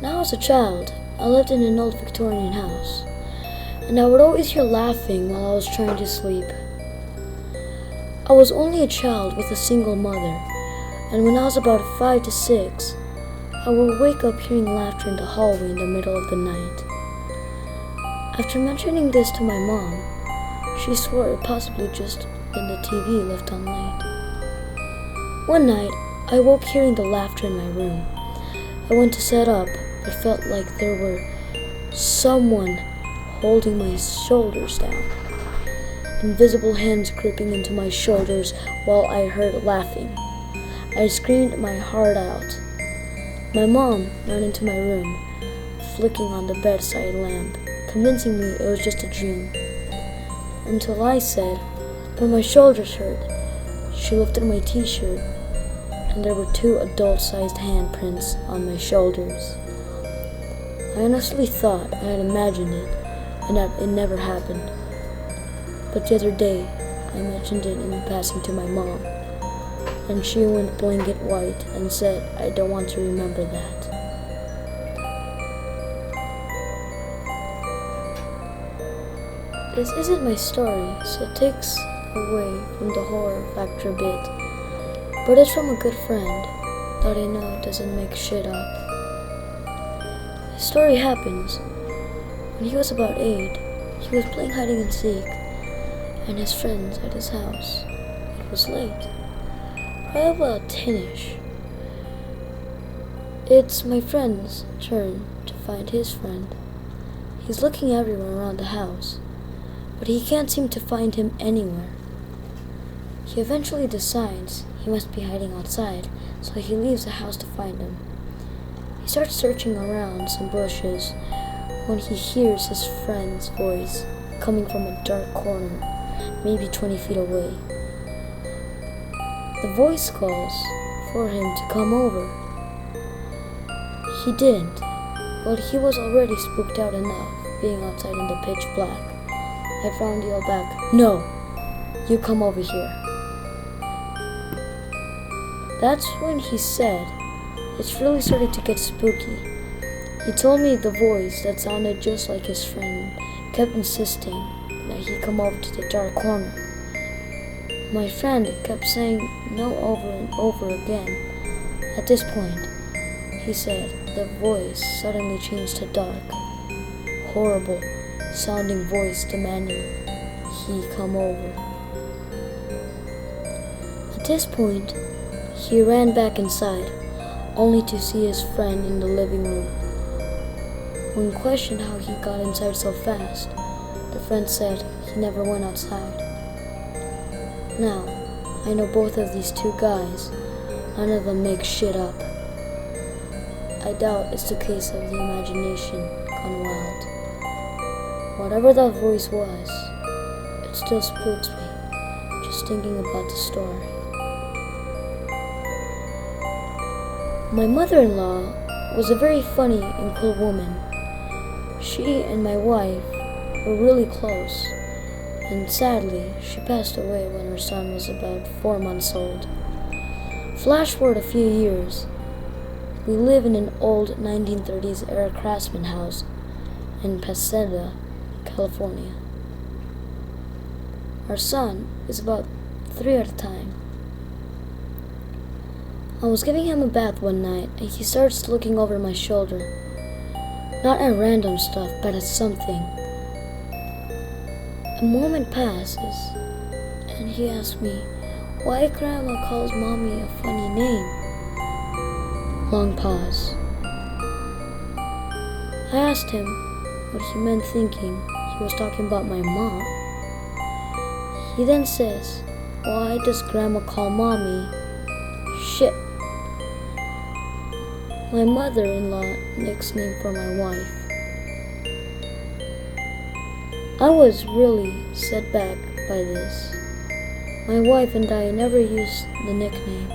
When I was a child, I lived in an old Victorian house, and I would always hear laughing while I was trying to sleep. I was only a child with a single mother, and when I was about 5 to 6, I would wake up hearing laughter in the hallway in the middle of the night. After mentioning this to my mom, she swore it possibly just been the TV left on late. One night, I woke hearing the laughter in my room. I went to set up, but felt like there were someone holding my shoulders down. Invisible hands gripping into my shoulders while I heard laughing. I screamed my heart out. My mom ran into my room, flicking on the bedside lamp, convincing me it was just a dream. Until I said, "But my shoulders hurt." She lifted my t-shirt, and there were 2 adult-sized handprints on my shoulders. I honestly thought I had imagined it, and that it never happened. But the other day, I mentioned it in passing to my mom, and she went blanket white and said, "I don't want to remember that." This isn't my story, so it takes away from the horror factor a bit, but it's from a good friend that I know doesn't make shit up. The story happens when he was about 8. He was playing hide and seek, and his friends at his house. It was late, probably about 10ish. It's my friend's turn to find his friend. He's looking everywhere around the house, but he can't seem to find him anywhere. He eventually decides he must be hiding outside, so he leaves the house to find him. He starts searching around some bushes when he hears his friend's voice coming from a dark corner, maybe 20 feet away. The voice calls for him to come over. He didn't, but he was already spooked out enough being outside in the pitch black. I found yelled back, "No, you come over here." That's when he said, "It's really starting to get spooky." He told me the voice that sounded just like his friend kept insisting that he come over to the dark corner. My friend kept saying no over and over again. At this point, he said the voice suddenly changed to dark, horrible sounding voice demanding he come over. At this point, he ran back inside, only to see his friend in the living room. When questioned how he got inside so fast, the friend said he never went outside. Now, I know both of these 2 guys. None of them make shit up. I doubt it's the case of the imagination gone wild. Whatever that voice was, it still spooks me just thinking about the story. My mother-in-law was a very funny and cool woman. She and my wife were really close, and sadly, she passed away when her son was about 4 months old. Flash forward a few years, we live in an old 1930s era craftsman house in Pasadena, California. Our son is about 3 at the time. I was giving him a bath one night, and he starts looking over my shoulder. Not at random stuff, but at something. A moment passes, and he asks me why Grandma calls Mommy a funny name. Long pause. I asked him what he meant, thinking he was talking about my mom. He then says, "Why does Grandma call Mommy shit?" My mother-in-law nickname for my wife. I was really set back by this. My wife and I never used the nickname.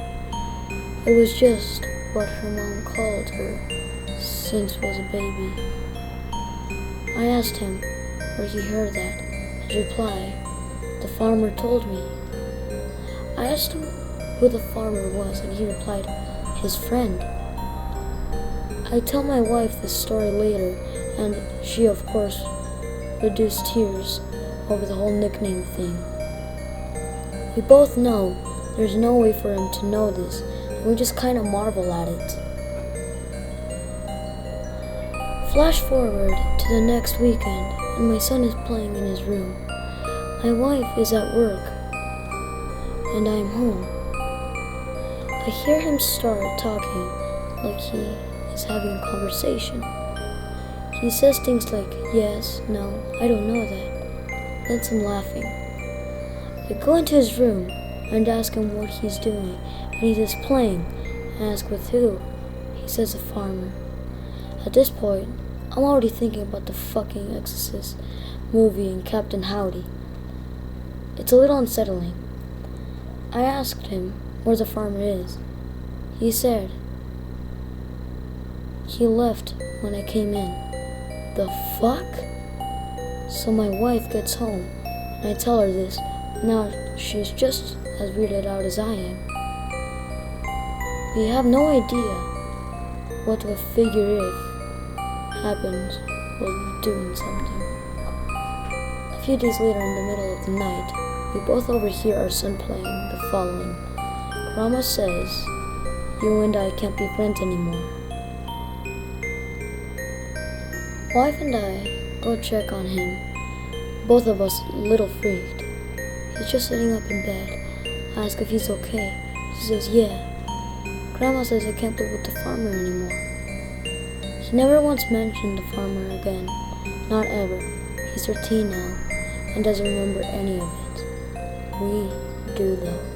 It was just what her mom called her since was a baby. I asked him where he heard that. His reply, "The farmer told me." I asked him who the farmer was, and he replied, "His friend." I tell my wife this story later, and she, of course, reduced tears over the whole nickname thing. We both know there's no way for him to know this, and we just kind of marvel at it. Flash forward to the next weekend, and my son is playing in his room. My wife is at work, and I am home. I hear him start talking like he is having a conversation. He says things like, yes, no, I don't know that. Then some laughing. I go into his room and ask him what he's doing, and he says playing. I ask with who? He says a farmer. At this point, I'm already thinking about the fucking Exorcist movie and Captain Howdy. It's a little unsettling. I asked him where the farmer is. He said he left when I came in. The fuck? So my wife gets home, and I tell her this. Now she's just as weirded out as I am. We have no idea what a figure if happens while doing something. A few days later, in the middle of the night, we both overhear our son playing the following. Grandma says, you and I can't be friends anymore. Wife and I go check on him, both of us a little freaked. He's just sitting up in bed. I ask if he's okay. She says, yeah. Grandma says I can't live with the farmer anymore. He never once mentioned the farmer again. Not ever. He's 13 now and doesn't remember any of it. We do though.